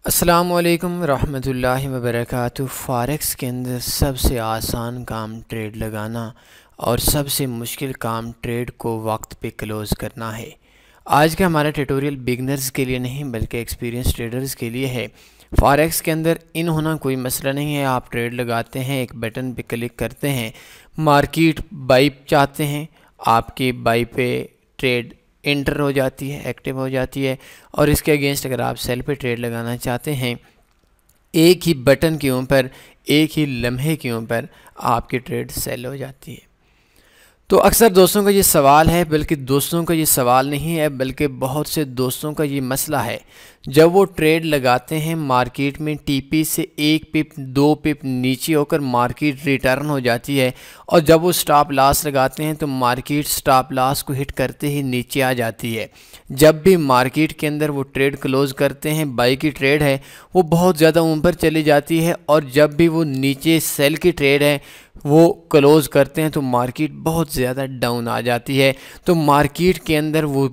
अस्सलामुअलैकुम रहमतुल्लाहि व बरकातुहू। फ़ॉरेक्स के अंदर सबसे आसान काम ट्रेड लगाना और सबसे मुश्किल काम ट्रेड को वक्त पे क्लोज़ करना है। आज का हमारा ट्यूटोरियल बिगनर्स के लिए नहीं बल्कि एक्सपीरियंस ट्रेडर्स के लिए है। फ़ॉरेक्स के अंदर इन होना कोई मसला नहीं है। आप ट्रेड लगाते हैं, एक बटन पे क्लिक करते हैं, मार्केट बाई चाहते हैं, आपकी बाई पे ट्रेड इंटर हो जाती है, एक्टिव हो जाती है। और इसके अगेंस्ट अगर आप सेल पे ट्रेड लगाना चाहते हैं, एक ही बटन के ऊपर, एक ही लम्हे के ऊपर आपकी ट्रेड सेल हो जाती है। तो अक्सर दोस्तों का ये सवाल है, बल्कि दोस्तों का ये सवाल नहीं है बल्कि बहुत से दोस्तों का ये मसला है। जब वो ट्रेड लगाते हैं मार्केट में, टीपी से 1 पिप 2 पिप नीचे होकर मार्केट रिटर्न हो जाती है, और जब वो स्टॉप लॉस लगाते हैं तो मार्केट स्टॉप लॉस को हिट करते ही नीचे आ जाती है। जब भी मार्केट के अंदर वो ट्रेड क्लोज़ करते हैं, बाई की ट्रेड है, वो बहुत ज़्यादा ऊपर चली जाती है, और जब भी वो नीचे सेल की ट्रेड है वो क्लोज़ करते हैं तो मार्केट बहुत ज़्यादा डाउन आ जाती है। तो मार्केट के अंदर वो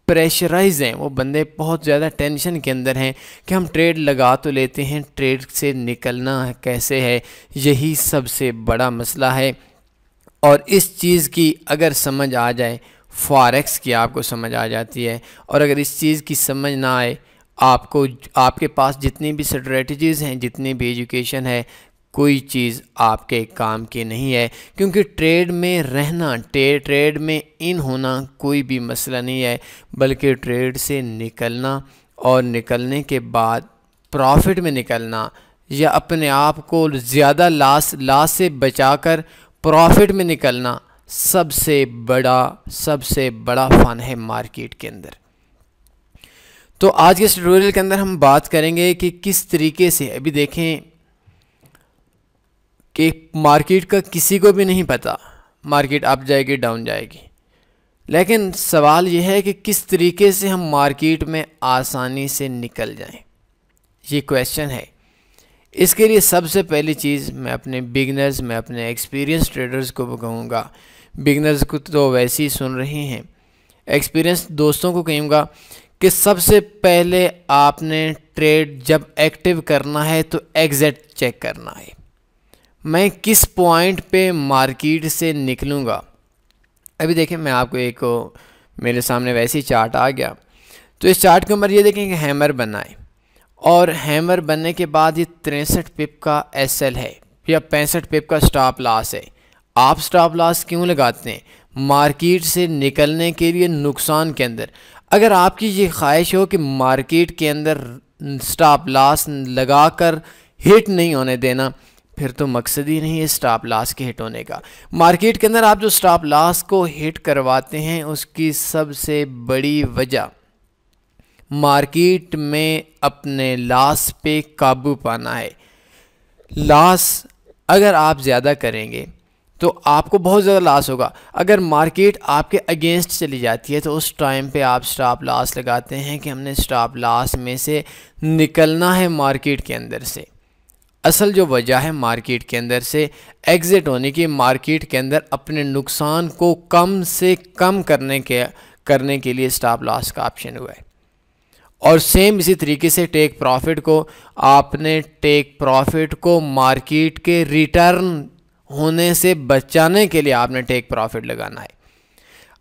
प्रेशराइज हैं, वो बंदे बहुत ज़्यादा टेंशन के अंदर हैं कि हम ट्रेड लगा तो लेते हैं, ट्रेड से निकलना कैसे है, यही सबसे बड़ा मसला है। और इस चीज़ की अगर समझ आ जाए, फॉरेक्स की आपको समझ आ जाती है, और अगर इस चीज़ की समझ ना आए, आपको आपके पास जितनी भी स्ट्रेटजीज़ हैं, जितनी भी एजुकेशन है, कोई चीज़ आपके काम की नहीं है। क्योंकि ट्रेड में रहना, ट्रेड में इन होना कोई भी मसला नहीं है, बल्कि ट्रेड से निकलना और निकलने के बाद प्रॉफिट में निकलना, या अपने आप को ज़्यादा लॉस से बचाकर प्रॉफिट में निकलना सबसे बड़ा फ़न है मार्केट के अंदर। तो आज के इस ट्यूटोरियल के अंदर हम बात करेंगे कि किस तरीके से, अभी देखें कि मार्केट का किसी को भी नहीं पता मार्केट अप जाएगी डाउन जाएगी, लेकिन सवाल यह है कि किस तरीके से हम मार्केट में आसानी से निकल जाएं, ये क्वेश्चन है। इसके लिए सबसे पहली चीज़ मैं अपने एक्सपीरियंस ट्रेडर्स को कहूँगा, बिगनर्स को तो वैसे ही सुन रहे हैं, एक्सपीरियंस दोस्तों को कहूँगा कि सबसे पहले आपने ट्रेड जब एक्टिव करना है तो एग्जिट चेक करना है। मैं किस पॉइंट पे मार्केट से निकलूँगा। अभी देखें, मैं आपको मेरे सामने वैसे ही चार्ट आ गया, तो इस चार्ट के ऊपर ये देखें कि हैमर बना है, और हैमर बनने के बाद ये 63 पिप का एसएल है या 65 पिप का स्टॉप लॉस है। आप स्टॉप लॉस क्यों लगाते हैं? मार्केट से निकलने के लिए, नुकसान के अंदर। अगर आपकी ये ख्वाहिश हो कि मार्केट के अंदर स्टॉप लॉस लगाकर हिट नहीं होने देना, फिर तो मकसद ही नहीं है स्टॉप लॉस के हिट होने का। मार्केट के अंदर आप जो स्टॉप लॉस को हिट करवाते हैं, उसकी सबसे बड़ी वजह मार्केट में अपने लॉस पे काबू पाना है। लॉस अगर आप ज़्यादा करेंगे तो आपको बहुत ज़्यादा लॉस होगा। अगर मार्केट आपके अगेंस्ट चली जाती है तो उस टाइम पे आप स्टॉप लॉस लगाते हैं कि हमने स्टॉप लॉस में से निकलना है मार्केट के अंदर से। असल जो वजह है मार्केट के अंदर से एग्ज़िट होने की, मार्केट के अंदर अपने नुकसान को कम से कम करने के लिए स्टॉप लॉस का ऑप्शन हुआ है। और सेम इसी तरीके से टेक प्रॉफिट को, आपने टेक प्रॉफिट को मार्केट के रिटर्न होने से बचाने के लिए आपने टेक प्रॉफिट लगाना है।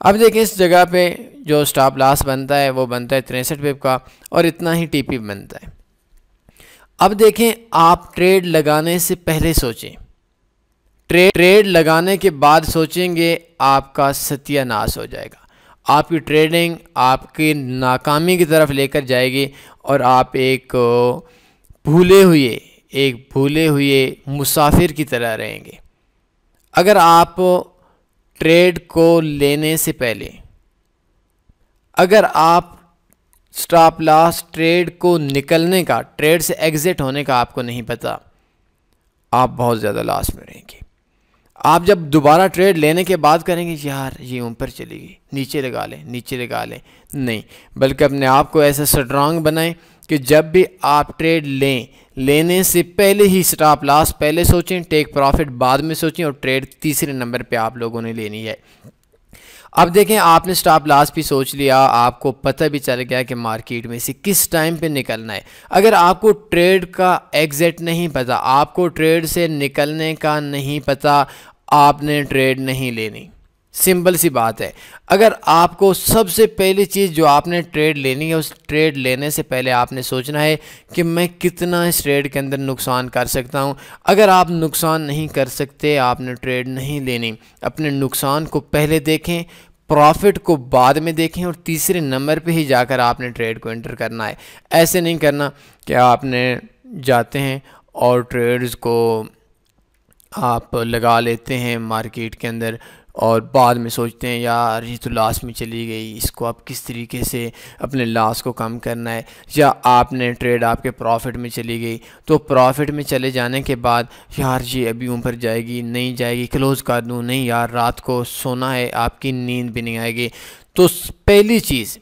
अब देखिए, इस जगह पे जो स्टॉप लॉस बनता है वो बनता है 63 पिप का, और इतना ही टीपी बनता है। अब देखें, आप ट्रेड लगाने से पहले सोचें, ट्रेड लगाने के बाद सोचेंगे आपका सत्यानाश हो जाएगा। आपकी ट्रेडिंग आपकी नाकामी की तरफ लेकर जाएगी, और आप एक भूले हुए मुसाफिर की तरह रहेंगे। अगर आप ट्रेड को लेने से पहले, अगर आप स्टॉप लॉस ट्रेड को निकलने का, ट्रेड से एग्जिट होने का आपको नहीं पता, आप बहुत ज़्यादा लॉस में रहेंगे। आप जब दोबारा ट्रेड लेने के बाद करेंगे, यार ये ऊपर चली गई, नीचे लगा लें, नहीं, बल्कि अपने आप को ऐसा स्ट्रांग बनाएं कि जब भी आप ट्रेड लेने से पहले ही स्टॉप लॉस पहले सोचें, टेक प्रॉफिट बाद में सोचें, और ट्रेड तीसरे नंबर पे आप लोगों ने लेनी है। अब देखें, आपने स्टॉप लॉस भी सोच लिया, आपको पता भी चल गया कि मार्केट में से किस टाइम पे निकलना है। अगर आपको ट्रेड का एग्जिट नहीं पता, आपको ट्रेड से निकलने का नहीं पता, आपने ट्रेड नहीं लेनी। सिंपल सी बात है। अगर आपको सबसे पहली चीज़ जो आपने ट्रेड लेनी है, उस ट्रेड लेने से पहले आपने सोचना है कि मैं कितना इस ट्रेड के अंदर नुकसान कर सकता हूं। अगर आप नुकसान नहीं कर सकते, आपने ट्रेड नहीं लेनी। अपने नुकसान को पहले देखें, प्रॉफिट को बाद में देखें, और तीसरे नंबर पे ही जाकर आपने ट्रेड को एंटर करना है। ऐसे नहीं करना कि आपने जाते हैं और ट्रेड्स को आप लगा लेते हैं मार्केट के अंदर और बाद में सोचते हैं यार ये तो लॉस में चली गई, इसको आप किस तरीके से अपने लॉस को कम करना है। या आपने ट्रेड आपके प्रॉफिट में चली गई, तो प्रॉफिट में चले जाने के बाद यार ये अभी ऊपर जाएगी नहीं जाएगी, क्लोज़ कर दूँ, नहीं यार रात को सोना है, आपकी नींद भी नहीं आएगी। तो पहली चीज़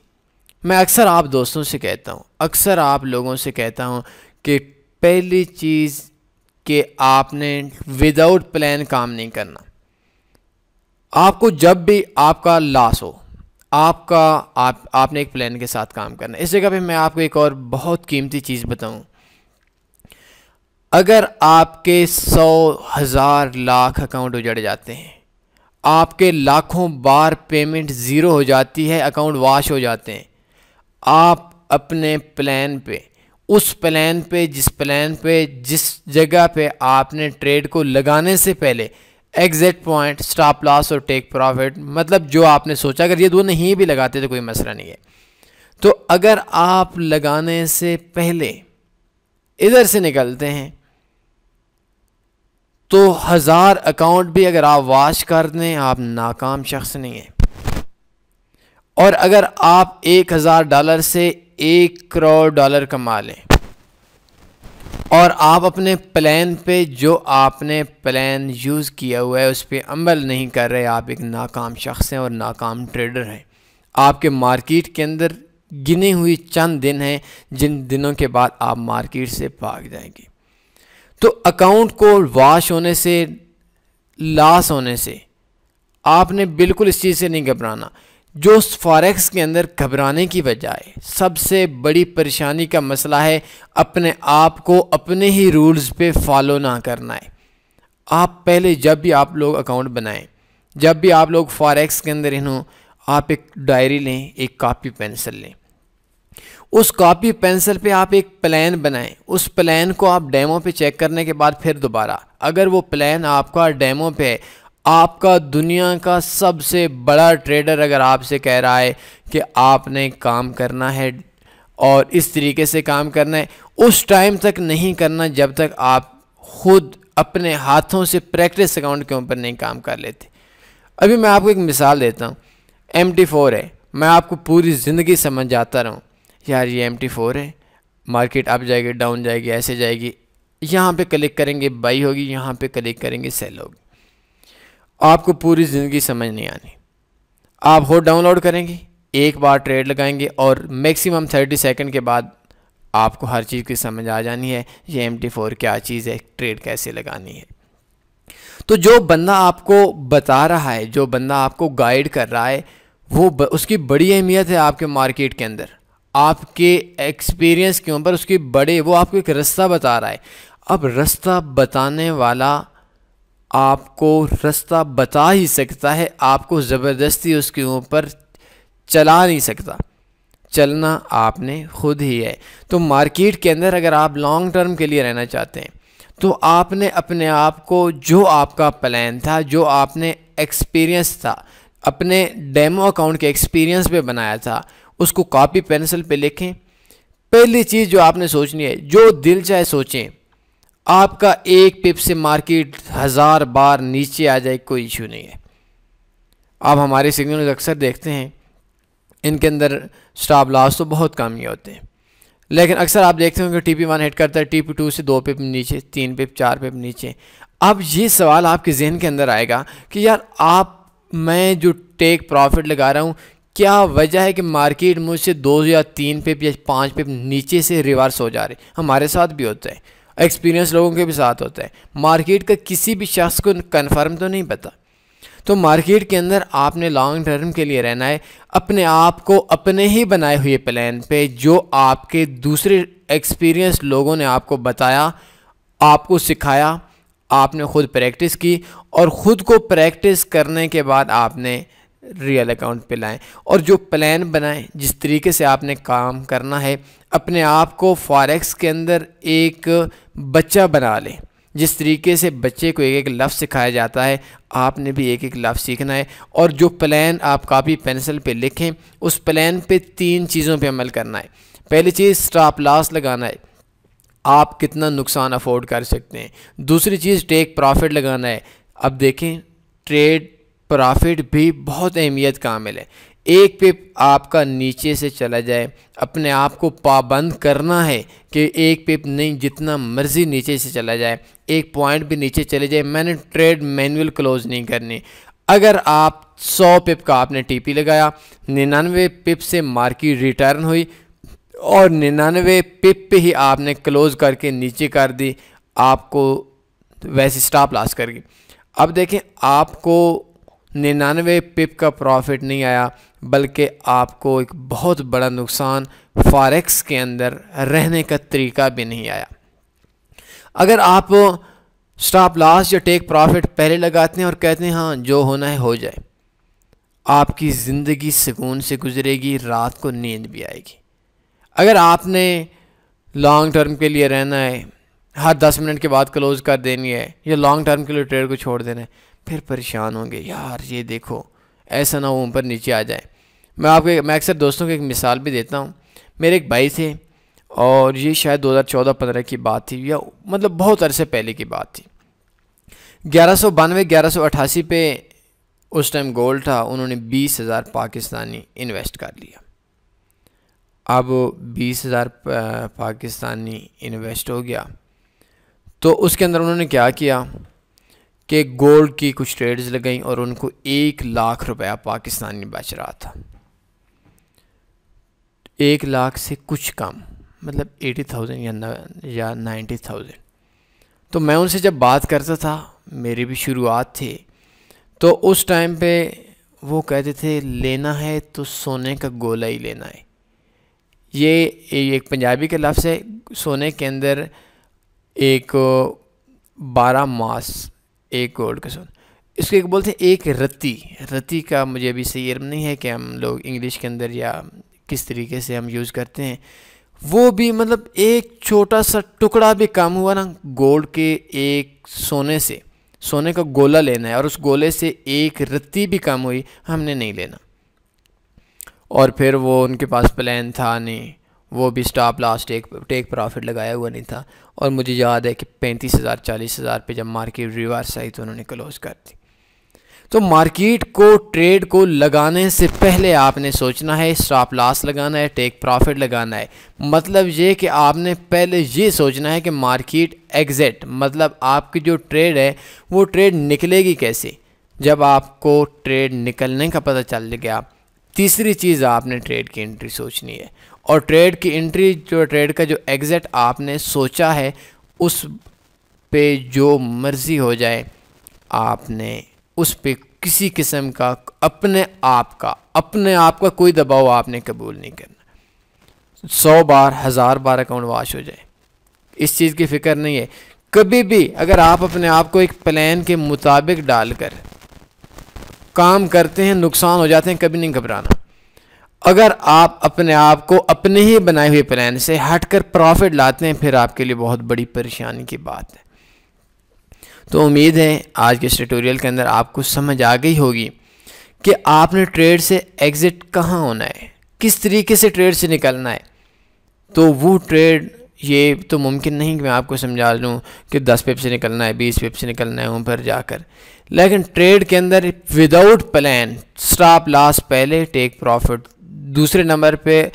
मैं अक्सर आप दोस्तों से कहता हूँ, अक्सर आप लोगों से कहता हूँ कि पहली चीज़ कि आपने विदाउट प्लान काम नहीं करना। आपको जब भी आपका लॉस हो, आपने एक प्लान के साथ काम करना है। इस जगह पे मैं आपको एक और बहुत कीमती चीज़ बताऊं। अगर आपके 100, 1000, लाख अकाउंट उजड़ जाते हैं, आपके लाखों बार पेमेंट ज़ीरो हो जाती है, अकाउंट वॉश हो जाते हैं, आप अपने प्लान पे, उस प्लान पे, जिस जगह पे आपने ट्रेड को लगाने से पहले एग्जैक्ट पॉइंट, स्टॉप लॉस और टेक प्रॉफिट, मतलब जो आपने सोचा, अगर ये दोनों नहीं भी लगाते तो कोई मसला नहीं है। तो अगर आप लगाने से पहले इधर से निकलते हैं तो 1000 अकाउंट भी अगर आप वॉश कर दें, आप नाकाम शख्स नहीं हैं। और अगर आप $1000 से $1 करोड़ कमा लें और आप अपने प्लान पे, जो आपने प्लान यूज़ किया हुआ है उस पर अमल नहीं कर रहे, आप एक नाकाम शख्स हैं और नाकाम ट्रेडर हैं। आपके मार्केट के अंदर गिने हुई चंद दिन हैं जिन दिनों के बाद आप मार्केट से भाग जाएंगे। तो अकाउंट को वॉश होने से, लॉस होने से आपने बिल्कुल इस चीज़ से नहीं घबराना। जो फॉरेक्स के अंदर घबराने की बजाय सबसे बड़ी परेशानी का मसला है, अपने आप को अपने ही रूल्स पे फॉलो ना करना है। आप पहले जब भी आप लोग अकाउंट बनाएं, जब भी आप लोग फॉरेक्स के अंदर इन्हों, आप एक डायरी लें, एक कॉपी पेंसिल लें, उस कॉपी पेंसिल पे आप एक प्लान बनाएं। उस प्लान को आप डेमो पे चेक करने के बाद फिर दोबारा, अगर वो प्लान आपका डेमो पे है, आपका दुनिया का सबसे बड़ा ट्रेडर अगर आपसे कह रहा है कि आपने काम करना है और इस तरीके से काम करना है, उस टाइम तक नहीं करना जब तक आप खुद अपने हाथों से प्रैक्टिस अकाउंट के ऊपर नहीं काम कर लेते। अभी मैं आपको एक मिसाल देता हूँ। MT4 है, मैं आपको पूरी ज़िंदगी समझ जाता रहूँ यार ये MT4 है, मार्केट अप जाएगी, डाउन जाएगी, ऐसे जाएगी, यहाँ पे क्लिक करेंगे बाई होगी, यहाँ पे क्लिक करेंगे सेल होगी। आपको पूरी ज़िंदगी समझ नहीं आनी। आप खुद डाउनलोड करेंगे, एक बार ट्रेड लगाएंगे और मैक्सिमम 30 सेकंड के बाद आपको हर चीज़ की समझ आ जानी है, ये MT4 क्या चीज़ है, ट्रेड कैसे लगानी है। तो जो बंदा आपको बता रहा है, जो बंदा आपको गाइड कर रहा है, वो उसकी बड़ी अहमियत है आपके मार्केट के अंदर, आपके एक्सपीरियंस के ऊपर उसकी बड़े, वो आपको एक रास्ता बता रहा है। अब रास्ता बताने वाला आपको रास्ता बता ही सकता है, आपको ज़बरदस्ती उसके ऊपर चला नहीं सकता, चलना आपने खुद ही है। तो मार्केट के अंदर अगर आप लॉन्ग टर्म के लिए रहना चाहते हैं तो आपने अपने आप को, जो आपका प्लान था, जो आपने एक्सपीरियंस था, अपने डेमो अकाउंट के एक्सपीरियंस पे बनाया था, उसको कॉपी पेंसिल पे लिखें। पहली चीज़ जो आपने सोचनी है, जो दिल चाहे सोचें, आपका एक पिप से मार्केट 1000 बार नीचे आ जाए कोई इशू नहीं है। आप हमारे सिग्नल अक्सर देखते हैं, इनके अंदर स्टॉप लॉस तो बहुत कम ही होते हैं, लेकिन अक्सर आप देखते होंगे TP1 हिट करता है, TP2 से 2 पिप नीचे, 3 पिप, 4 पिप नीचे। अब ये सवाल आपके जहन के अंदर आएगा कि यार मैं जो टेक प्रॉफिट लगा रहा हूँ, क्या वजह है कि मार्केट मुझसे 2 या 3 पिप या 5 पिप नीचे से रिवर्स हो जा रही। हमारे साथ भी होता है, एक्सपीरियंस लोगों के भी साथ होता है। मार्केट का किसी भी शख्स को कन्फर्म तो नहीं पता। तो मार्केट के अंदर आपने लॉन्ग टर्म के लिए रहना है, अपने आप को अपने ही बनाए हुए प्लान पे, जो आपके दूसरे एक्सपीरियंस लोगों ने आपको बताया, आपको सिखाया, आपने खुद प्रैक्टिस की और ख़ुद को प्रैक्टिस करने के बाद आपने रियल अकाउंट पे लाएं और जो प्लान बनाएं, जिस तरीके से आपने काम करना है, अपने आप को फॉरेक्स के अंदर एक बच्चा बना लें। जिस तरीके से बच्चे को एक एक लफ्ज़ सिखाया जाता है, आपने भी एक एक लफ्ज़ सीखना है और जो प्लान आप कॉपी पेंसिल पे लिखें, उस प्लान पे 3 चीज़ों पे अमल करना है। पहली चीज़ स्टॉप लॉस लगाना है, आप कितना नुकसान अफोर्ड कर सकते हैं। दूसरी चीज़ टेक प्रॉफिट लगाना है। अब देखें, ट्रेड प्रॉफिट भी बहुत अहमियत का आमिल है। एक पिप आपका नीचे से चला जाए, अपने आप को पाबंद करना है कि एक पिप नहीं, जितना मर्जी नीचे से चला जाए, एक पॉइंट भी नीचे चले जाए, मैंने ट्रेड मैनुअल क्लोज नहीं करनी। अगर आप 100 पिप का आपने टीपी लगाया, 99 पिप से मार्केट रिटर्न हुई और 99 पिप पे ही आपने क्लोज करके नीचे कर दी, आपको वैसे स्टॉप लॉस कर गई। अब देखें, आपको 99 पिप का प्रॉफिट नहीं आया, बल्कि आपको एक बहुत बड़ा नुकसान फॉरेक्स के अंदर रहने का तरीका भी नहीं आया। अगर आप स्टॉप लॉस या टेक प्रॉफिट पहले लगाते हैं और कहते हैं हाँ जो होना है हो जाए, आपकी ज़िंदगी सुकून से गुजरेगी, रात को नींद भी आएगी। अगर आपने लॉन्ग टर्म के लिए रहना है, हर 10 मिनट के बाद क्लोज कर देनी है, या लॉन्ग टर्म के लिए ट्रेड को छोड़ देना है, फिर परेशान होंगे, यार ये देखो ऐसा ना हो ऊपर नीचे आ जाए। मैं अक्सर दोस्तों की एक मिसाल भी देता हूँ। मेरे एक भाई थे और ये शायद 2014-15 की बात थी, या मतलब बहुत अरसे पहले की बात थी। 1192-1188 पे उस टाइम गोल्ड था, उन्होंने 20,000 पाकिस्तानी इन्वेस्ट कर लिया। अब 20,000 पाकिस्तानी इन्वेस्ट हो गया, तो उसके अंदर उन्होंने क्या किया कि गोल्ड की कुछ ट्रेड्स लगाई और उनको 1 लाख रुपया पाकिस्तानी बच रहा था। 1 लाख से कुछ कम, मतलब 80,000 या 90,000। तो मैं उनसे जब बात करता था, मेरी भी शुरुआत थी, तो उस टाइम पे वो कहते थे लेना है तो सोने का गोला ही लेना है। ये एक पंजाबी का लफ्ज़ है, सोने के अंदर एक 12 मास एक गोल्ड का सोना, इसको एक बोलते हैं एक रत्ती का मुझे अभी सही इल्म नहीं है कि हम लोग इंग्लिश के अंदर या किस तरीके से हम यूज़ करते हैं। वो भी मतलब एक छोटा सा टुकड़ा भी कम हुआ ना गोल्ड के, एक सोने का गोला लेना है और उस गोले से एक रत्ती भी कम हुई, हमने नहीं लेना। और फिर वो उनके पास प्लान था नहीं, वो भी स्टॉप लॉस टेक प्रॉफिट लगाया हुआ नहीं था। और मुझे याद है कि 35,000 40,000 पे जब मार्केट रिवर्स आई तो उन्होंने क्लोज कर दी। तो मार्केट को, ट्रेड को लगाने से पहले आपने सोचना है स्टॉप लॉस लगाना है, टेक प्रॉफिट लगाना है। मतलब ये कि आपने पहले ये सोचना है कि मार्केट एग्जिट, मतलब आपकी जो ट्रेड है वो ट्रेड निकलेगी कैसे। जब आपको ट्रेड निकलने का पता चल गया, तीसरी चीज़ आपने ट्रेड की एंट्री सोचनी है। और ट्रेड की एंट्री, जो ट्रेड का जो एग्ज़िट आपने सोचा है, उस पे जो मर्ज़ी हो जाए, आपने उस पे किसी किस्म का अपने आप का कोई दबाव आपने कबूल नहीं करना। 100 बार 1000 बार अकाउंट वॉश हो जाए, इस चीज़ की फ़िक्र नहीं है। कभी भी अगर आप अपने आप को एक प्लान के मुताबिक डालकर काम करते हैं, नुकसान हो जाते हैं, कभी नहीं घबराना। अगर आप अपने आप को अपने ही बनाए हुए प्लान से हटकर प्रॉफिट लाते हैं, फिर आपके लिए बहुत बड़ी परेशानी की बात है। तो उम्मीद है आज के इस ट्यूटोरियल के अंदर आपको समझ आ गई होगी कि आपने ट्रेड से एग्ज़िट कहाँ होना है, किस तरीके से ट्रेड से निकलना है। तो वो ट्रेड, ये तो मुमकिन नहीं कि मैं आपको समझा दूँ कि 10 पिप से निकलना है, 20 पिप से निकलना है ऊपर जाकर। लेकिन ट्रेड के अंदर विदाउट प्लान, स्टॉप लॉस पहले, टेक प्रॉफिट दूसरे नंबर पे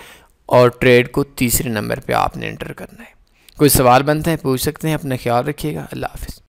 और ट्रेड को तीसरे नंबर पे आपने एंटर करना है। कोई सवाल बनता है पूछ सकते हैं। अपना ख्याल रखिएगा। अल्लाह हाफ़िज़।